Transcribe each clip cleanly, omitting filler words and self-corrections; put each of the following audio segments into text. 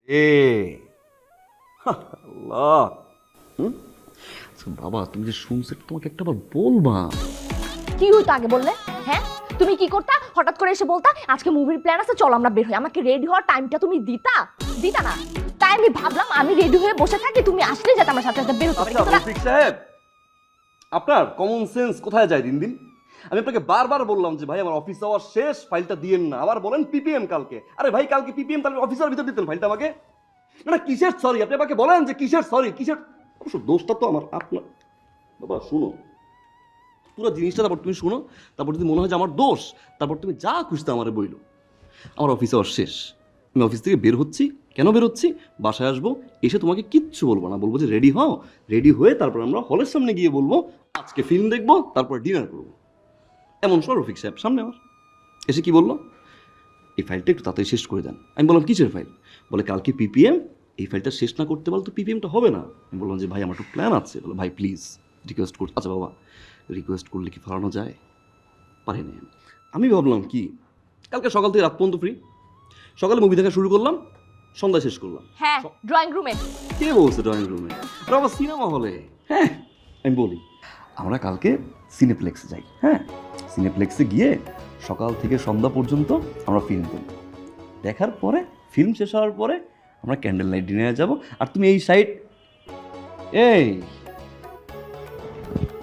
এ আল্লাহ। আচ্ছা বাবা, তুমি যে শুনছো তোমাকে একটা বার বলবা। কি হইতো আগে বললে? হ্যাঁ, তুমি কি করতা? হঠাৎ করে এসে বলতা আজকে মুভির প্ল্যান আছে, চল আমরা বের হই। আমাকে রেডি হওয়ার টাইমটা তুমি দিতা না। তাই আমি ভাবলাম আমি রেডি হয়ে বসে থাকি, তুমি আসলে যাতে আমার সাথে সাথে বের হতে পারি। আচ্ছা রফিক সাহেব, আপনার কমন সেন্স কোথায় যায় দিন দিন? আমি আপনাকে বারবার বললাম যে ভাই আমার অফিস আওয়ার শেষ, ফাইলটা দিয়েন না। আবার বলেন পিপিএম কালকে। আরে ভাই কালকে পিপিএম, তাহলে অফিসের ভিতর দিতেন ফাইলটা আমাকে। না কিসের সরি? আপনি আমাকে বলেন যে কিসের সরি, কিসের? অবশ্য দোষটা তো আমার, আপনার। বাবা শুনো, পুরো জিনিসটা তারপর তুমি শুনো, তারপর যদি মনে হয় যে আমার দোষ, তারপর তুমি যা খুঁজতে আমারে বইলো। আমার অফিস আওয়ার শেষ, আমি অফিস থেকে বের হচ্ছি। কেন বের হচ্ছি? বাসায় আসবো, এসে তোমাকে কিচ্ছু বলবো না, বলবো যে রেডি হও। রেডি হয়ে তারপর আমরা হলের সামনে গিয়ে বলবো আজকে ফিল্ম দেখবো, তারপর ডিনার করবো। এমন সময় রফিক সাহেব সামনে আমার এসে কি বললো, এই ফাইলটা একটু তাড়াতাড়ি শেষ করে দেন। আমি বললাম কিসের ফাইল? বলে কালকে পিপিএম, এই ফাইলটা শেষ না করতে পারলে তো পিপিএমটা হবে না। আমি বললাম যে ভাই আমার একটু প্ল্যান আছে। বলে ভাই প্লিজ রিকোয়েস্ট করতে। আচ্ছা বাবা, রিকোয়েস্ট করলে কি ফেরানো যায়? পারিনি। আমি ভাবলাম কি কালকে সকাল থেকে রাত পর্যন্ত ফ্রি, সকালে মুভি দেখা শুরু করলাম, সন্ধ্যায় শেষ করলাম। হ্যাঁ, ড্রয়িং রুমে। কে বলছে ড্রয়িং রুমে? আর আবার সিনেমা হলে। হ্যাঁ আমি বলি, আমরা কালকে সিনেপ্লেক্সে যাই। হ্যাঁ, সিনেপ্লেক্সে গিয়ে সকাল থেকে সন্ধ্যা পর্যন্ত আমরা ফিল্ম দেখব। দেখার পরে ফিল্ম শেষ হওয়ার পরে আমরা ক্যান্ডেল লাইট ডিনারে যাব। আর তুমি এই সাইড, এই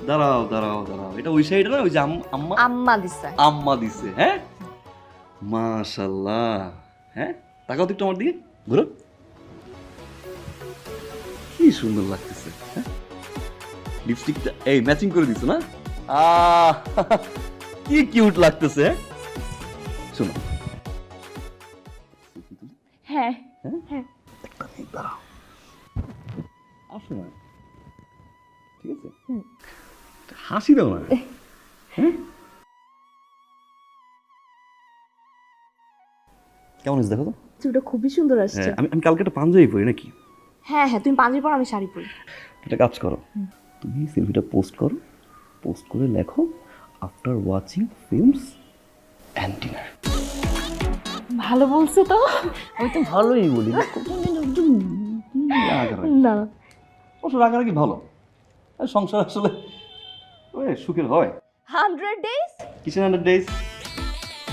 দাঁড়াও দাঁড়াও দাঁড়াও, এটা ওই সাইডে না, ওই যে আম্মা আম্মা দিছে। আম্মা দিছে। হ্যাঁ মাশাল্লাহ। হ্যাঁ তাকাও তো একটু আমার দিকে, ঘুরো। কি সুন্দর লাগতেছে। হ্যাঁ লিপস্টিকটা এই ম্যাচিং করে দিছো না? কি কিউট লাগতেছে। শোনো, হ্যাঁ হ্যাঁ একটা মিনিট দাঁড়াও, আসো না, ঠিক আছে? হাসি দাও না। হ্যাঁ কেমন হয়েছে দেখো তো? চুলটা খুবই সুন্দর আসছে। আমি কালকে একটা পাঞ্জাবি পরি নাকি? হ্যাঁ হ্যাঁ, তুমি পাঞ্জাবি পরো, আমি শাড়ি পরি। একটা কাজ করো, তুমি সিভিটা পোস্ট করো, পোস্ট করে লেখো after watching films and dinner. ভালো বলছো তো। আমি তো ভালোই বলি না। না অবশ্য রাগারাগি ভালো, আর সংসার আসলে সুখের হয়। 100 ডেজ। কিসের 100 ডেজ?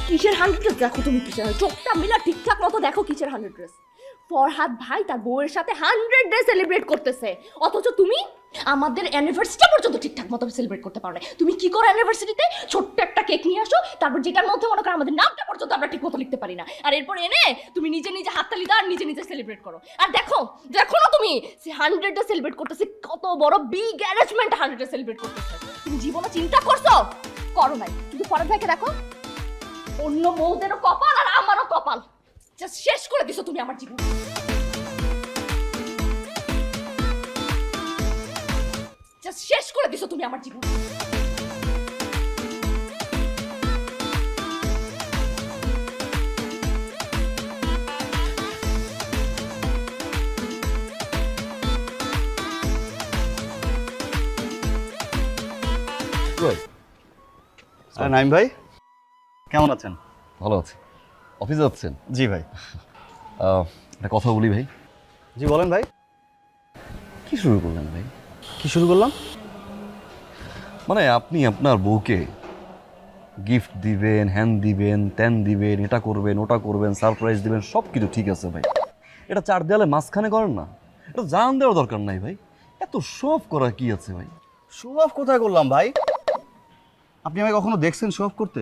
কিসের 100 ডেজ? দেখো তুমি কিসের, চোখটা মিলা ঠিকঠাক মতো দেখো কিসের 100 ডেজ। ফরহাদ ভাই তার বউয়ের সাথে 100 ডে সেলিব্রেট করতেছে, অথচ তুমি আমাদের অ্যানিভার্সারিটা পর্যন্ত ঠিকঠাক মতো সেলিব্রেট করতে পারো না। তুমি কি করো অ্যানিভার্সারিতে? ছোট্ট একটা কেক নিয়ে আসো, তারপর যেটার মধ্যে মনে করো আমাদের নামটা পর্যন্ত আমরা ঠিক মতো লিখতে পারি না, আর এরপর এনে তুমি নিজে নিজে হাততালি দাও আর নিজে নিজে সেলিব্রেট করো। আর দেখো দেখো না তুমি 100 ডে সেলিব্রেট করতেছে, কত বড় বিগ অ্যারেঞ্জমেন্ট 100 ডে সেলিব্রেট করতেছে। তুমি জীবনে চিন্তা করছো? করো নাই। কিন্তু ফরহাদ ভাইকে দেখো, অন্য বউদেরও কপাল আর আমারও কপাল, জাস্ট শেষ করে দিছো তুমি আমার জীবন। জাস্ট শেষ করে দিছো তুমি আমার জীবন। নাইম ভাই, কেমন আছেন? ভালো আছে। অফিসে যাচ্ছেন? জি ভাই। একটা কথা বলি ভাই। জি বলেন ভাই। কি শুরু করলেন ভাই? কি শুরু করলাম? মানে আপনি আপনার বউকে গিফট দিবেন, হ্যান দিবেন, ত্যান দিবেন, এটা করবেন, ওটা করবেন, সারপ্রাইজ দিবেন, সব কিছু ঠিক আছে ভাই। এটা চার দেয়ালে মাঝখানে করেন না, এটা জান দেওয়ার দরকার নাই ভাই। এত শো অফ করা কি আছে ভাই? শো অফ কোথায় করলাম ভাই? আপনি আমাকে কখনো দেখছেন শো অফ করতে?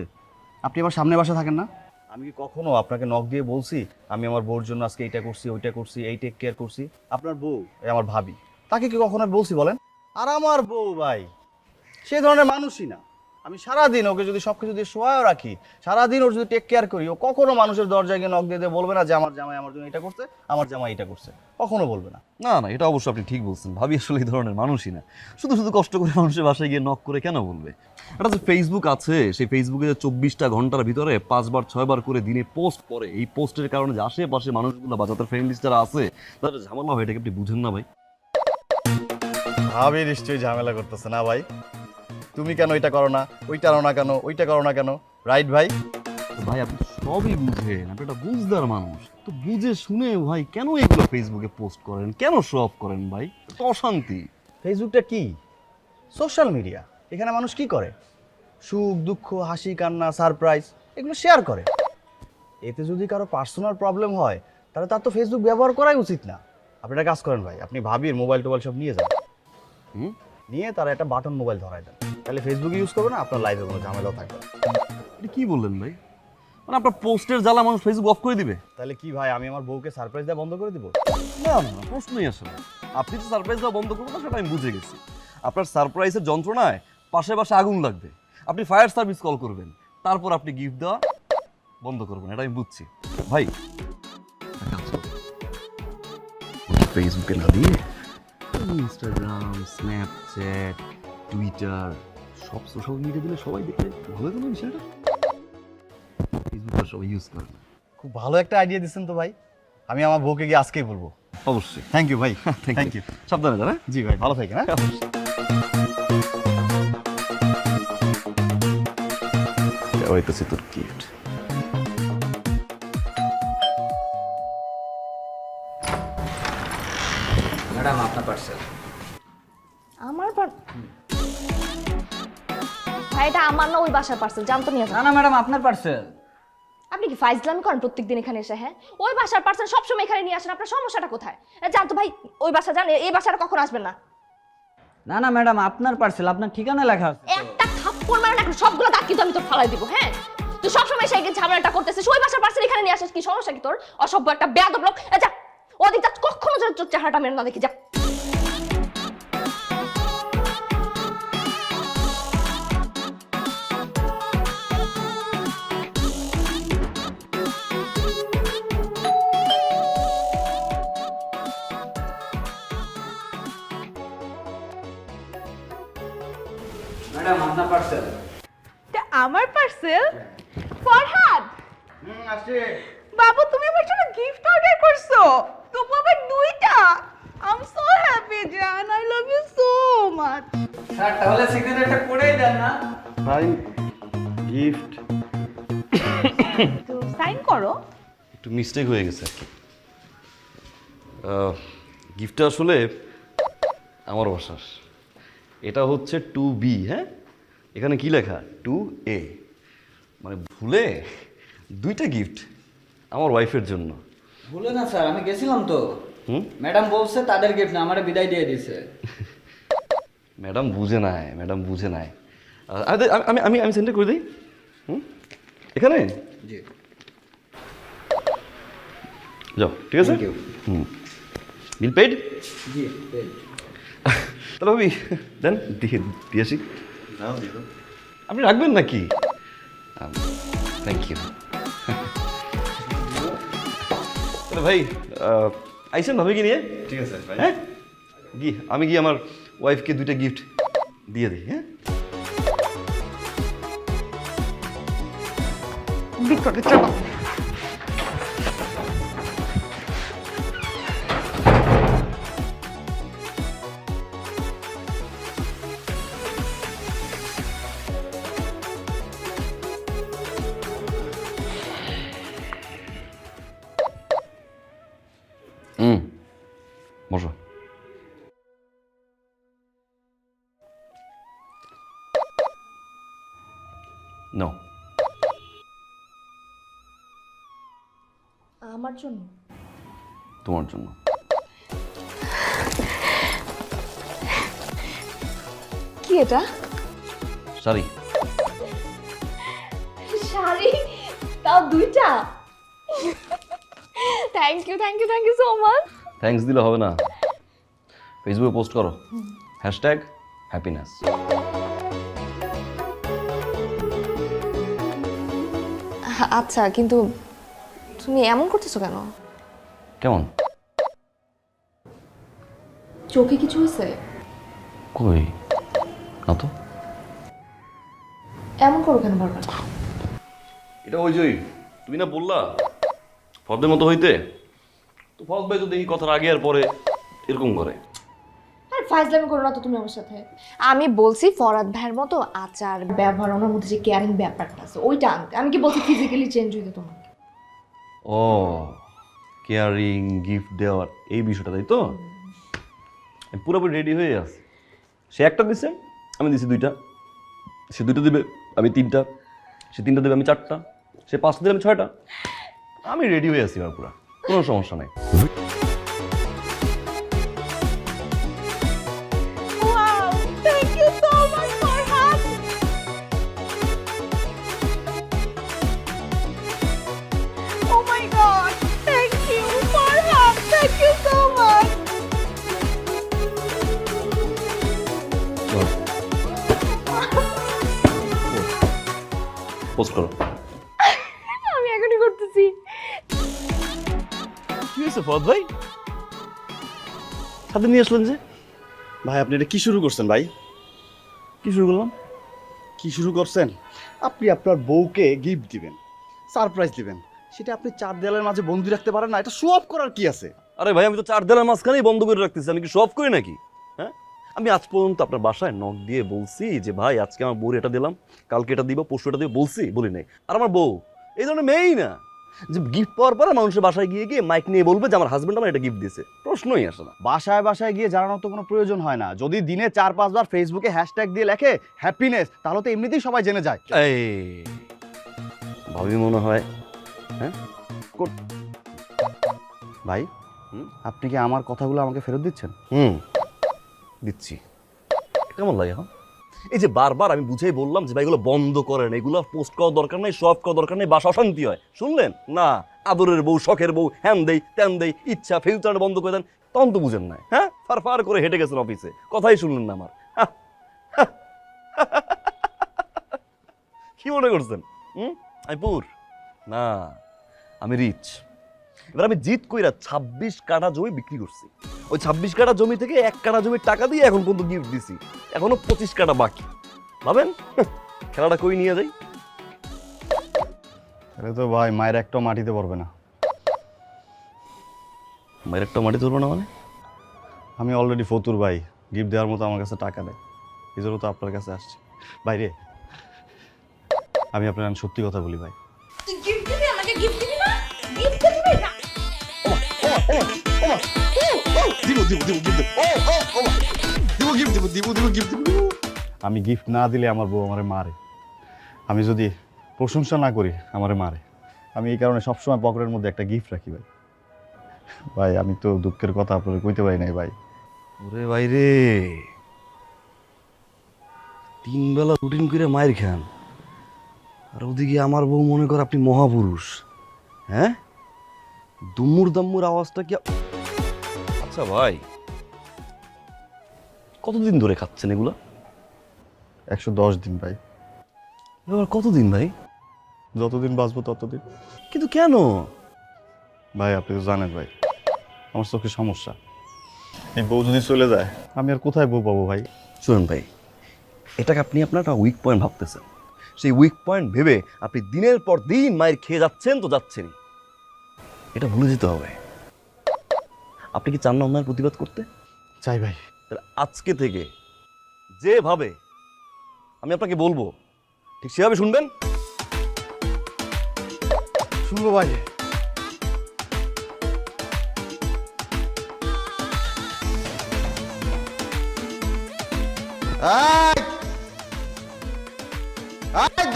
আপনি আমার সামনে বাসা থাকেন না? আমি কি কখনো আপনাকে নক দিয়ে বলছি আমি আমার বউর জন্য আজকে এইটা করছি, ওইটা করছি, এই টেক কেয়ার করছি? আপনার বউ আমার ভাবি, তাকে কি কখনো বলছি বলেন? আর আমার বউ ভাই সেই ধরনের মানুষই না। আমি সারাদিন ওকে যদি সব কিছু দিয়ে শোয়াও রাখি, সারাদিন ওর যদি টেক কেয়ার করি, ও কখনো মানুষের দরজায় গিয়ে নক দিয়ে বলবে না যে আমার জামাই আমার জন্য এটা করছে, আমার জামাই এটা করছে, কখনো বলবে না। না না, এটা অবশ্য আপনি ঠিক বলছেন। ভাবি আসলে এই ধরনের মানুষই না। শুধু শুধু কষ্ট করে মানুষের বাসায় গিয়ে নক করে কেন বলবে? এটা যে ফেসবুক আছে, সেই ফেসবুকে যে 24টা ঘন্টার ভিতরে 5বার 6বার করে দিনে পোস্ট করে, এই পোস্টের কারণে যে আশেপাশে মানুষগুলো বা যাদের ফ্রেন্ড লিস্ট যারা আছে তাদের ঝামেলা হয়, এটাকে আপনি বুঝেন না ভাই? ভাবি নিশ্চয়ই ঝামেলা করতেছে না ভাই? তুমি কেন এটা করো না, ওইটা করো না কেন, ওইটা করো না কেন, রাইট ভাই? ভাই আপনি সবই বুঝেন, আপনি একটা বুঝদার মানুষ, তো বুঝে শুনে ভাই কেন এগুলো ফেসবুকে পোস্ট করেন, কেন শো অফ করেন ভাই? তো অশান্তি। ফেসবুকটা কি? Social media. এখানে মানুষ কি করে? সুখ দুঃখ, হাসি কান্না, সারপ্রাইজ এগুলো শেয়ার করে। এতে যদি কারো পার্সোনাল প্রবলেম হয় তাহলে তার তো ফেসবুক ব্যবহার করাই উচিত না। আপনি একটা কাজ করেন ভাই, আপনি ভাবির মোবাইল টোবাইল সব নিয়ে যান, নিয়ে তারা একটা বাটন মোবাইল ধরায় দেন, তাহলে ফেসবুক ইউজ করবে না, আপনার লাইফে কোনো ঝামেলাও থাকবে না। এটা কি বললেন ভাই? মানে আপনার পোস্টের জ্বালা মানুষ ফেসবুক অফ করে দিবে? তাহলে কি ভাই, আমি আমার বউকে সারপ্রাইজ দেওয়া বন্ধ করে দিব? না না না, প্রশ্নই আসে না। আপনি তো সারপ্রাইজ দেওয়া বন্ধ করবেন না সেটা আমি বুঝে গেছি। আপনার সারপ্রাইজের যন্ত্রণায় পাশে পাশে আগুন লাগবে, আপনি ফায়ার সার্ভিস কল করবেন, তারপর আপনি গিফট দেওয়া বন্ধ করবেন, এটা আমি বুঝছি। ভাই ফেসবুকে না দিয়ে ইনস্টাগ্রাম, স্ন্যাপচ্যাট, টুইটার সব সোশ্যাল মিডিয়া দিলে সবাই দেখলে ভালো হতো না বিষয়টা? ফেসবুক সবাই ইউজ করে না। খুব ভালো একটা আইডিয়া দিচ্ছেন তো ভাই, আমি আমার বউকে গিয়ে আজকেই বলবো। অবশ্যই। থ্যাংক ইউ ভাই। Thank you. সাবধানে যান। হ্যাঁ? জি ভাই, ভালো থাকেন। হ্যাঁ, হইতেছে তোর গিফট। ম্যাডাম আপনার পার্সেল। আমার ভাই এটা আমার না ওই বাসার পার্সেল, জানতো নিয়ে না যান। না ম্যাডাম আপনার পার্সেল। আপনি কি ফাইজলামি করেন প্রত্যেকদিন এখানে এসে? হ্যাঁ, ওই বাসার পার্সেল সবসময় এখানে নিয়ে আসেন, আপনার সমস্যাটা কোথায়? জানতো ভাই ওই বাসা জান, এই বাসাটা কখন আসবেন না। না না ম্যাডাম আপনার পার্সেল, আপনার ঠিকানা লেখা আছে। একটা থাপ্পড় মারেন এখন সবগুলো দাগ কিন্তু আমি তোর ফালাই দিব। হ্যাঁ, তুই সবসময় সেই ঝামেলাটা করতেছিস, ওই বাসার পার্সেল এখানে নিয়ে আসিস, কি সমস্যা কি তোর? অসভ্য একটা বেয়াদব লোক। যা ওদিক যা, কখনো যেন তোর চেহারাটা মেরে না দেখি, যা। ম্যাডাম আপনার পার্সেল। এটা আমার পার্সেল? ফরহাদ, বাবু তুমি আমার জন্য গিফট অর্ডার করছো? তুমি আবার দুইটা? আই এম সো হ্যাপি জান, I love you so much. Sir তাহলে সিগনেচারটা করেই দেন না। ভাই গিফট তো সাইন করো। একটু মিস্টেক হয়ে গেছে আর কি। গিফটটা আসলে আমার বাসার, এটা হচ্ছে 2B। হ্যাঁ, এখানে কি লেখা 2A, মানে ভুলে দুইটা গিফট আমার ওয়াইফের জন্য। ভুলে না স্যার, আমি গেছিলাম তো। হুম, ম্যাডাম বলছে তাদের গিফট না, আমারে বিদায় দিয়ে দিয়েছে। ম্যাডাম বুঝে নাই, ম্যাডাম বুঝে নাই। আমি আমি আমি আমি সেন্ড করে দিই। হুম, এখানে জি যাও, ঠিক আছে। Thank you. হুম, বিল পেড। জি তাহলে ভাবি দেন, দিয়ে দিয়ে আসি। আপনি রাখবেন নাকি? Thank you. তাহলে ভাই আইসেন ভাবিকে নিয়ে। ঠিক আছে ভাই। হ্যাঁ, আমি গিয়ে আমার ওয়াইফকে দুইটা গিফট দিয়ে দিই। হ্যাঁ, ভিতরে চলো। বসো। নো, আমার জন্য? তোমার জন্য। কি এটা? সরি। শাড়ি, তাও দুইটা? Thank you thank you thank you so much. Thanks দিলে হবে না, ফেসবুকে পোস্ট করো, #হ্যাপিনেস। আচ্ছা, কিন্তু তুমি এমন করতেছো কেন? কেমন? চোখে কিছু হয়েছে? কই না তো। এমন করো কেন বারবার? এটা ওই যে তুমি না বললা ফর্দের মতো হইতে, তো ফরদ ভাই তো দেখি কথার আগে আর পরে এরকম করে। আর ফাইজলামি করো না তো তুমি আমার সাথে। আমি বলছি ফরহাদ ভাইয়ের মতো আচার ব্যবহার, ওনার মধ্যে যে কেয়ারিং ব্যাপারটা আছে ওইটা আনতে। আমি কি বলছি ফিজিক্যালি চেঞ্জ হইতে তোমাকে? ও কেয়ারিং, গিফট দেওয়ার এই বিষয়টা, তাই তো? আমি পুরোপুরি রেডি হয়ে আছি। সে একটা দিছে, আমি দিছি দুইটা। সে দুইটা দিবে, আমি তিনটা। সে তিনটা দেবে, আমি চারটা। সে পাঁচটা দেবে, আমি ছয়টা। আমি রেডি হয়ে আছি আর পুরা, কোনো সমস্যা নাই। Wow, thank you so much, Farhad. Oh my God, thank you, Farhad. Thank you so much. Post করো। আমি এখনই করতেছি। কি হয়েছে ফদ ভাই, সাথে নিয়ে আসলেন যে? ভাই আপনি এটা কি শুরু করছেন ভাই? কি শুরু করলাম? কি শুরু করছেন? আপনি আপনার বউকে গিফট দিবেন, সারপ্রাইজ দিবেন, সেটা আপনি চার দেয়ালের মাঝে বন্দি রাখতে পারেন না? এটা শো অফ করার কি আছে? আরে ভাই, আমি তো 4 দেয়ালের মাঝখানেই বন্ধ করে রাখতেছি। আমি কি সব করি নাকি? হ্যাঁ, আমি আজ পর্যন্ত আপনার বাসায় নক দিয়ে বলছি যে ভাই আজকে আমার বউর এটা দিলাম, কালকে এটা দিব, পরশু এটা দিব, বলছি? বলি নাই। আর আমার বউ এই ধরনের মেয়েই না যে গিফট পাওয়ার পরে মানুষের বাসায় গিয়ে গিয়ে মাইক নিয়ে বলবে যে আমার হাজবেন্ড আমার এটা গিফট দিয়েছে। প্রশ্নই আসে না। বাসায় বাসায় গিয়ে জানানোর তো কোনো প্রয়োজন হয় না। যদি দিনে 4-5 বার ফেসবুকে হ্যাশট্যাগ দিয়ে লেখে হ্যাপিনেস, তাহলে তো এমনিতেই সবাই জেনে যায়। এই ভাবি মনে হয়। হ্যাঁ ভাই আপনি কি আমার কথাগুলো আমাকে ফেরত দিচ্ছেন? দিচ্ছি। কেমন লাগে? হ্যাঁ, এই যে বারবার আমি বুঝেই বললাম যে ভাই এগুলো বন্ধ করেন, এগুলো পোস্ট করার দরকার নেই, শো অফ করার দরকার নেই, বাসা অশান্তি হয়। শুনলেন না? আদরের বউ, শখের বউ, হ্যান দেই ত্যান দেই, ইচ্ছা ফিল্টার বন্ধ করে দেন, তখন তো বুঝেন না। হ্যাঁ, ফার করে হেঁটে গেছেন অফিসে, কথাই শুনলেন না আমার। কি মনে করছেন আমি পুর? না, আমি রিচ। এবার আমি জিত কইরা 26 কাঠা জমি বিক্রি করছি। ওই 26 কাঠা জমি থেকে 1 কাঠা জমির টাকা দিয়ে এখন পর্যন্ত গিফট দিছি, এখনো 25 কাঠা বাকি। ভাবেন খেলাটা কই নিয়ে যাই? তাহলে তো ভাই মায়ের একটাও মাটিতে পড়বে না। মায়ের একটা মাটি ধরবো না মানে? আমি অলরেডি ফতুর ভাই, গিফট দেওয়ার মতো আমার কাছে টাকা নেই, এই জন্য তো আপনার কাছে আসছি। বাইরে আমি আপনার সত্যি কথা বলি ভাই, তুই গিফট দিবি আমাকে? গিফট দিবি না? গিফট দিবি না? আমি গিফট না দিলে আমার বউ আমারে মারে, আমি যদি প্রশংসা না করি আমারে মারে। আমি এই কারণে সবসময় পকেটের মধ্যে একটা গিফট রাখি ভাই। ভাই আমি তো দুঃখের কথা আপনার কইতে পারি নাই ভাই। ওরে ভাই রে, 3 বেলা রুটিন করে মায়ের খান, আর ওদিকে আমার বউ মনে কর আপনি মহাপুরুষ। হ্যাঁ, দুমুর দাম্মুর আওয়াজটা কি? আচ্ছা ভাই, কতদিন ধরে খাচ্ছেন এগুলা? 110 দিন ভাই। এবার কতদিন ভাই? যতদিন বাঁচবো ততদিন। কিন্তু কেন ভাই আপনি তো জানেন ভাই আমার চোখে সমস্যা, এই বউ যদি চলে যায় আমি আর কোথায় বউ পাবো ভাই? শুনুন ভাই, এটাকে আপনি আপনার একটা উইক পয়েন্ট ভাবতেছেন। সেই উইক পয়েন্ট ভেবে আপনি দিনের পর দিন মায়ের খেয়ে যাচ্ছেন তো যাচ্ছেনই, এটা ভুলে যেতে হবে। আপনি কি চান না অন্যায়ের প্রতিবাদ করতে? চাই ভাই। তাহলে আজকে থেকে যেভাবে আমি আপনাকে বলবো ঠিক সেভাবে শুনবেন। শুনবো ভাই।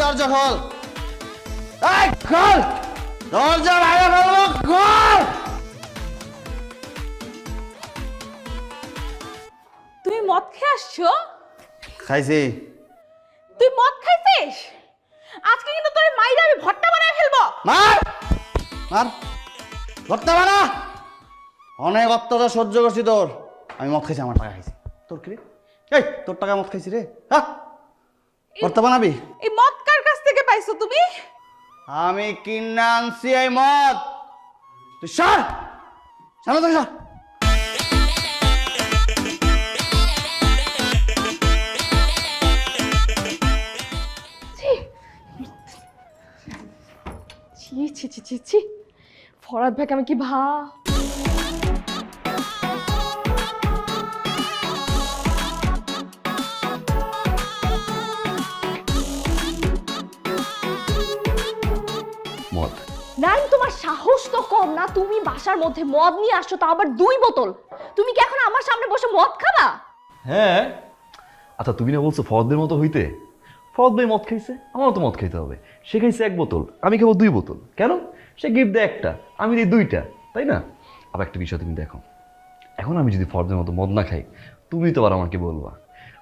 দরজা খোল, খোল দরজা, বাইরে ফেলবো, খোল। তুমি মদ খেয়ে আসছো? খাইছি। তুই মদ খাইছিস? আজকে কিন্তু তোর মাইরে আমি ভর্তা বানায় ফেলবো। মার মার, ভর্তা বানা। অনেক অত্যাচার সহ্য করছি তোর। আমি মদ খাইছি, আমার টাকা খাইছি। তোর কি রে? এই তোর টাকা মদ খাইছি রে। হ্যাঁ, ভর্তা বানাবি? এই মদ কার কাছ থেকে পাইছো তুমি? আমি কিনে আনছি এই মদ। তুই সর, সামনে থেকে সর। ছি ছি ছি ছি ছি, ফরহাদ ভাইকে আমি কি সম্ভব না তুমি বাসার মধ্যে মদ নিয়ে আসছো, তা আবার 2 বোতল। তুমি কি এখন আমার সামনে বসে মদ খাবা? হ্যাঁ, আচ্ছা তুমি না বলছো ফরদের মতো হইতে, ফরদ ভাই মদ খাইছে, আমারও তো মদ খাইতে হবে। সে খাইছে 1 বোতল, আমি খাবো 2 বোতল। কেন? সে গিফট দেয় একটা, আমি দিই 2টা, তাই না? আবার একটা বিষয় তুমি দেখো, এখন আমি যদি ফরদের মতো মদ না খাই, তুমি তো আবার আমাকে বলবা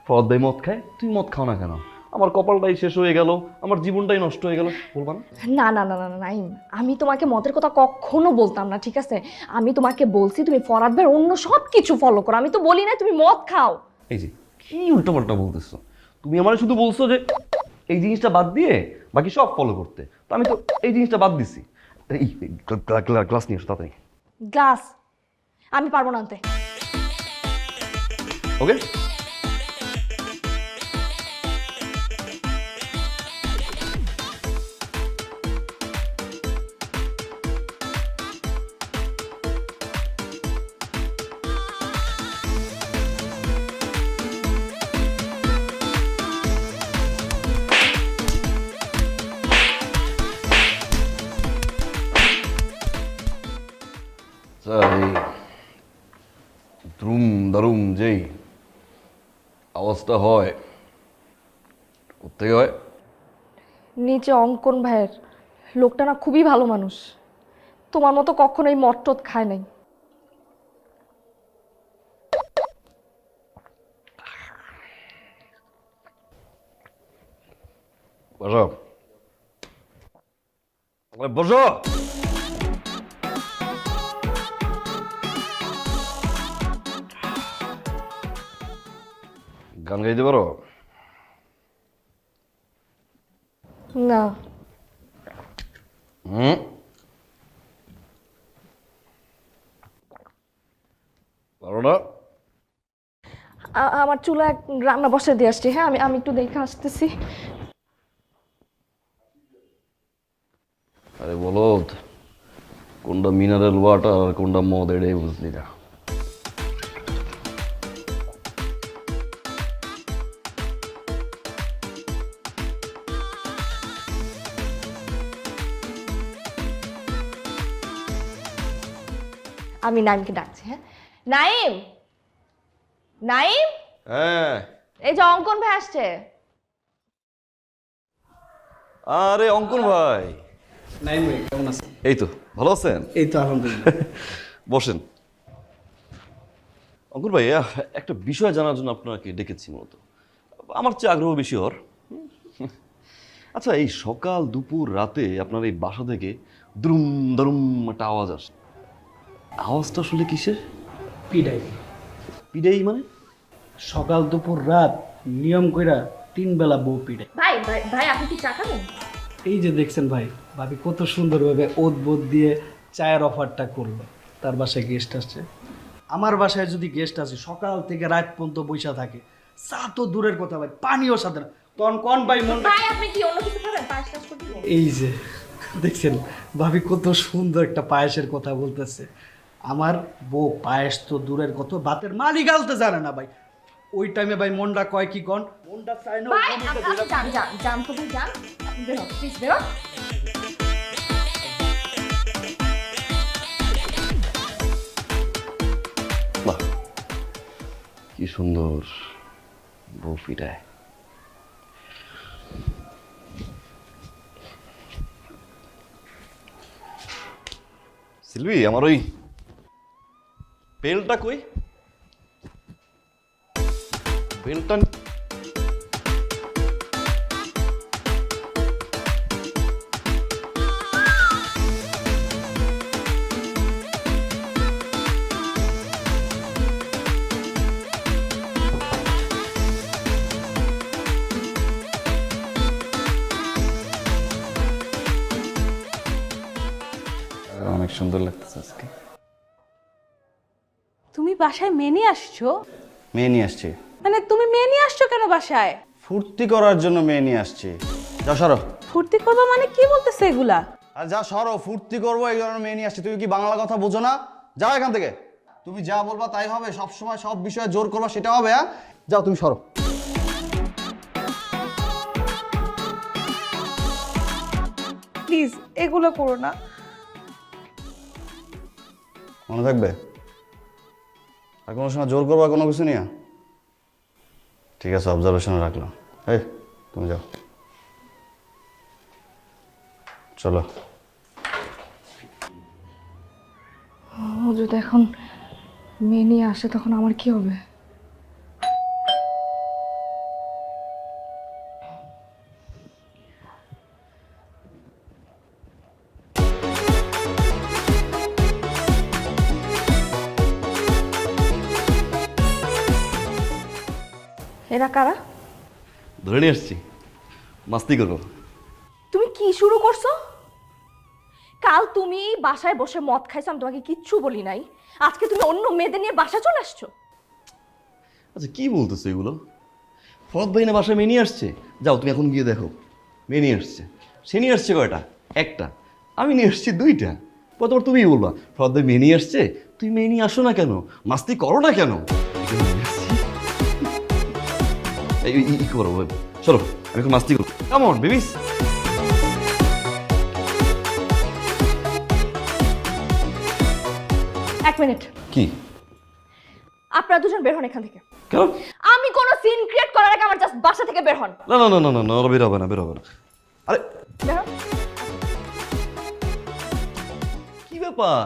ফরদ ভাই মদ খায়, তুমি মদ খাও না কেন? আমার কপালটাই শেষ হয়ে গেল, আমার জীবনটাই নষ্ট হয়ে গেল, বলবা না? না না না না না নাইম, আমি তোমাকে মদের কথা কখনো বলতাম না, ঠিক আছে? আমি তোমাকে বলছি তুমি ফরহাদ ভাইয়ের অন্য সব কিছু ফলো করো, আমি তো বলি না তুমি মদ খাও। এই যে কি উল্টাপাল্টা বলতেছো, তুমি আমার শুধু বলছো যে এই জিনিসটা বাদ দিয়ে বাকি সব ফলো করতে, তো আমি তো এই জিনিসটা বাদ দিছি। এই গ্লাস নিয়ে এসো তাড়াতাড়ি। গ্লাস আমি পারবো না আনতে। ওকে, এই দ্রুম দারুম যেই আওয়াজটা হয়, কোত্থেকে হয়? নিচে অঙ্কন ভাইয়ের, লোকটা না খুবই ভালো মানুষ, তোমার মতো কখনোই মদ টদ খায় নাই। বসো, বসো। গান গাইতে পারো? না। হুম, পারো না? আমার চুলা রান্না বসে দিয়ে আসছি, হ্যাঁ আমি আমি একটু দেখে আসতেছি। আরে বলো, কোনটা মিনারেল ওয়াটার আর কোনটা মদ এটাই বুঝলি না। আমি নাইমকে ডাকছি, হ্যাঁ নাইম, নাইম, হ্যাঁ, এই যে অঙ্কন ভাই আসছে। আরে অঙ্কন ভাই, নাইম ভাই কেমন আছেন? এই তো ভালো আছেন? এই তো আলহামদুলিল্লাহ। বসেন। অঙ্কুর ভাই, একটা বিষয় জানার জন্য আপনাকে ডেকেছি মূলত, আমার চেয়ে আগ্রহ বেশি ওর। আচ্ছা, এই সকাল দুপুর রাতে আপনার এই বাসা থেকে দ্রুম দারুম একটা আওয়াজ আসে, আওয়াজটা আসলে কিসের? পিডাই পিডেই মানে? সকাল দুপুর রাত নিয়ম কইরা 3 বেলা বউ পিডাই। ভাই ভাই ভাই আপনি কি চা খাবেন? এই যে দেখছেন ভাই, ভাবি কত সুন্দরভাবে ওতবোধ দিয়ে চায়ের অফারটা করলো। তার বাসায় গেস্ট আসছে, আমার বাসায় যদি গেস্ট আসে সকাল থেকে রাত পর্যন্ত বৈশা থাকে, চা তো দূরের কথা ভাই, পানিও সাথে না। তখন কোন ভাই মন, ভাই আপনি কি অন্য কিছু খাবেন? পায়েস টাস করে দিবো? এই যে দেখছেন ভাবি কত সুন্দর একটা পায়েসের কথা বলতেছে। আমার বউ পায়েস তো দূরের কথা, ভাতের মালি গালতে জানে না ভাই। ওই টাইমে ভাই মনটা কয় কি কন, মনটা চায় না ভাই আপনি যান যান যান তো ভাই যান, আপনি বেরো প্লিজ বেরো। বাহ, কি সুন্দর বউ পিটায়। সিলভি, আমার ওই বেলটা কই? বেলটা অনেক সুন্দর লাগতেছে আজকে। তুমি বাসায় মেয়ে নিয়ে আসছো? মেয়ে নিয়ে আসছি, মানে তুমি মেয়ে নিয়ে আসছো কেন বাসায়? ফুর্তি করার জন্য মেয়ে নিয়ে আসছি। যা সরো। ফুর্তি করবো মানে কি বলতেছে এগুলা? আর যা সরো, ফুর্তি করবো এই ধরনের মেয়ে নিয়ে আসছি। তুমি কি বাংলা কথা বোঝো না? যাও এখান থেকে। তুমি যা বলবা তাই হবে, সব সময় সব বিষয়ে জোর করবা সেটা হবে? হ্যাঁ, যাও তুমি সরো। প্লিজ এগুলো করো না। মনে থাকবে? আর কোনো সময় জোর করবা কোনো কিছু নিয়ে? ঠিক আছে, অবজারভেশনে রাখলাম। এই তুমি যাও, চলো। ও যদি এখন মেয়ে নিয়ে আসে তখন আমার কি হবে? এরা কারা? ধরে নিয়ে আসছি, মাস্তি করবো। তুমি কি শুরু করছো? কাল তুমি বাসায় বসে মদ খাইছো, আমি তোমাকে কিচ্ছু বলি নাই। আজকে তুমি অন্য মেয়েদের নিয়ে বাসায় চলে আসছো। আচ্ছা কি বলতেছো এগুলো? ফরদ ভাই না বাসায় মেয়ে নিয়ে আসছে? যাও তুমি এখন গিয়ে দেখো, মেয়ে নিয়ে আসছে। সে নিয়ে আসছে কয়টা? একটা। আমি নিয়ে আসছি দুইটা। প্রথমবার তুমিই বলবা ফরদ ভাই মেয়ে নিয়ে আসছে, তুই মেয়ে নিয়ে আসো না কেন, মাস্তি করো না কেন? কি করো, চলো আমি এখন মাস্তি করবো। কেমন বেবিস? এক মিনিট, কি? আপনারা দুজন বের হন এখান থেকে। কেন? আমি কোনো সিন ক্রিয়েট করার আগে আমার জাস্ট বাসা থেকে বের হন। না না না না না না, ওরা বের হবে না, বের হবে না। আরে বের হন। কি ব্যাপার?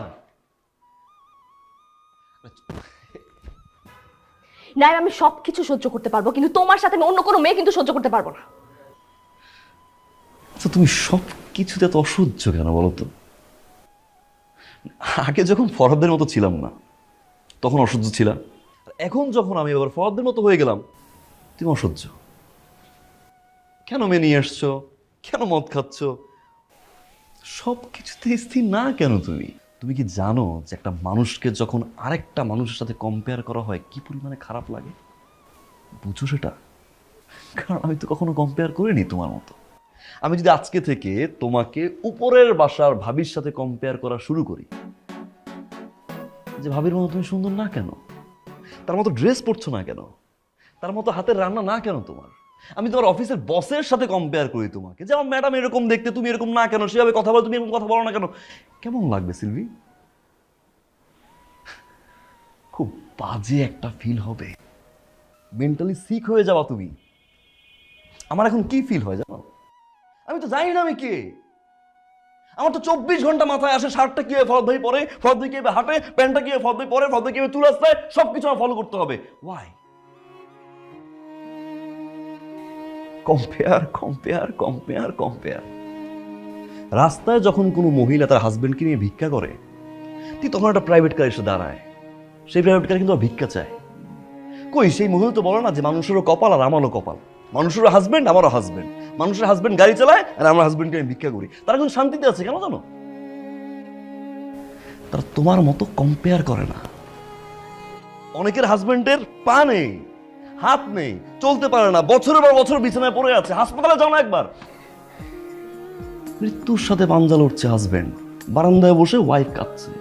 না আমি সবকিছু সহ্য করতে পারবো, কিন্তু তোমার সাথে আমি অন্য কোনো মেয়ে কিন্তু সহ্য করতে পারবো না। আচ্ছা তুমি সব কিছুতে এত অসহ্য কেন বলো তো? আগে যখন ফরহাদের মতো ছিলাম না তখন অসহ্য ছিলাম, এখন যখন আমি আবার ফরহাদের মতো হয়ে গেলাম তুমি অসহ্য কেন? মেয়ে নিয়ে আসছো কেন, মদ খাচ্ছ, সব কিছুতে স্থির না কেন তুমি? তুমি কি জানো যে একটা মানুষকে যখন আরেকটা মানুষের সাথে কম্পেয়ার করা হয় কি পরিমাণে খারাপ লাগে? বুঝো সেটা? কারণ আমি তো কখনো কম্পেয়ার করিনি তোমার মতো। আমি যদি আজকে থেকে তোমাকে উপরের বাসার ভাবির সাথে কম্পেয়ার করা শুরু করি, যে ভাবির মতো তুমি সুন্দর না কেন, তার মতো ড্রেস পরছো না কেন, তার মতো হাতের রান্না না কেন তোমার, আমি তোমার অফিসের বসের সাথে কম্পেয়ার করি তোমাকে, যে আমার ম্যাডাম এরকম দেখতে, তুমি এরকম না কেন, সেভাবে কথা বলো, তুমি এরকম কথা বলো না কেন, কেমন লাগবে সিলভি? খুব বাজে একটা ফিল হবে, মেন্টালি সিক হয়ে যাওয়া তুমি। আমার এখন কি ফিল হয় জানো? আমি তো জানি না আমি কে। আমার তো 24 ঘন্টা মাথায় আসে শার্টটা কিভাবে ফরদ ভাই পরে, ফরদ ভাই কিভাবে হাঁটে, প্যান্টটা কিভাবে ফরদ ভাই পরে, ফরদ ভাই কিভাবে চুল আসছে, সবকিছু আমার ফলো করতে হবে। Why? Compare compare compare compare. রাস্তায় যখন কোনো মহিলা তার হাজবেন্ডকে নিয়ে ভিক্ষা করে, ঠিক তখন একটা প্রাইভেট কার এসে দাঁড়ায়, সেই প্রাইভেট কার কিন্তু ভিক্ষা চায়। কই সেই মহিলা তো বলে না যে মানুষেরও কপাল আর আমারও কপাল, মানুষেরও হাজবেন্ড আমারও হাজবেন্ড, মানুষের হাজবেন্ড গাড়ি চালায় আর আমার হাজবেন্ডকে আমি ভিক্ষা করি, তারা কিন্তু শান্তিতে আছে। কেন জানো? তারা তোমার মতো কম্পেয়ার করে না। অনেকের হাজবেন্ডের পা নেই, হাত নেই, চলতে পারে না, বছরের পর বছর বিছানায় পড়ে আছে, হাসপাতালে যাও না একবার। মৃত্যুর সাথে পাঞ্জা লড়ছে হাজবেন্ড, বারান্দায় বসে ওয়াইফ কাঁদছে।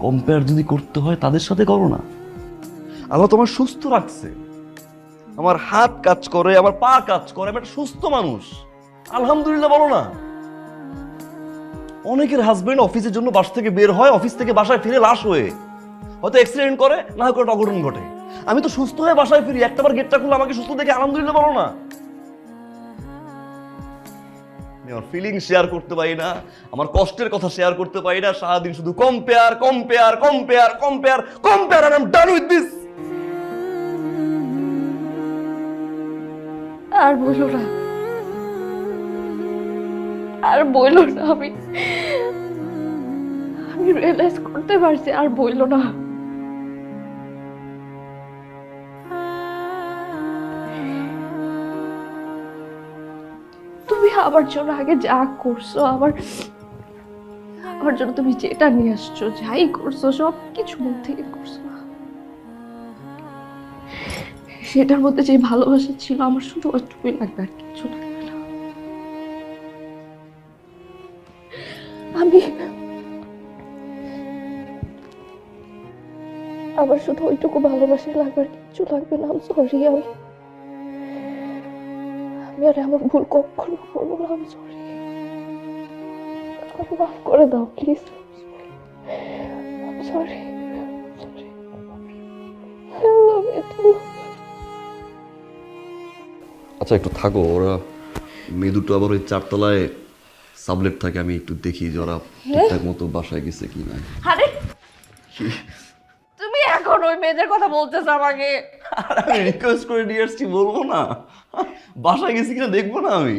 কম্পেয়ার যদি করতে হয় তাদের সাথে করো না। আল্লাহ তোমার সুস্থ রাখছে, আমার হাত কাজ করে, আমার পা কাজ করে, আমি একটা সুস্থ মানুষ, আলহামদুলিল্লাহ বলো না। অনেকের হাজবেন্ড অফিসের জন্য বাসা থেকে বের হয়, অফিস থেকে বাসায় ফিরে লাশ হয়ে, হয়তো অ্যাক্সিডেন্ট করে, না হয় কোনো অঘটন ঘটে। আমি তো সুস্থ হয়ে বাসায় ফিরি, একটাবার গেটটা খুলে আমাকে সুস্থ দেখে আলহামদুলিল্লাহ বলো না। আমি আমার ফিলিং শেয়ার করতে পারি না, আমার কষ্টের কথা শেয়ার করতে পারি না, সারাদিন শুধু compare compare compare compare compare, আর I am done with this. আর বইলো না, আর বইলো না, আমি রিয়েলাইজ করতে পারছি, আর বইলো না। তুমি আমার জন্য আগে যা করছো, আমার জন্য তুমি যেটা নিয়ে আসছো, যাই করছো, সব কিছু মন থেকে করছো। সেটার মধ্যে যে ভালোবাসা ছিল, আমার শুধু ওইটুকুই লাগবে, আর কিছু লাগবে না। আমার শুধু ওইটুকু ভালোবাসা লাগবে, আর কিছু লাগবে না। সরি, আমি আর এমন ভুল কখনো করবো না। আমি সরি, আমাকে মাফ করে দাও please. Sorry I love you too. আচ্ছা একটু থাকো, ওরা মেয়ে দুটো আবার ওই 4 তলায় সাবলেট থাকে, আমি একটু দেখি যে ওরা ঠিকঠাক মতো বাসায় গেছে কি না। আরে তুমি এখন ওই মেয়েদের কথা বলতেছ আমাকে? আর আমি রিকোয়েস্ট করে নিয়ে আসছি, বলবো না বাসায় গেছি কিনা দেখবো না আমি?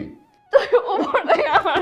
তুই উপর থেকে আমার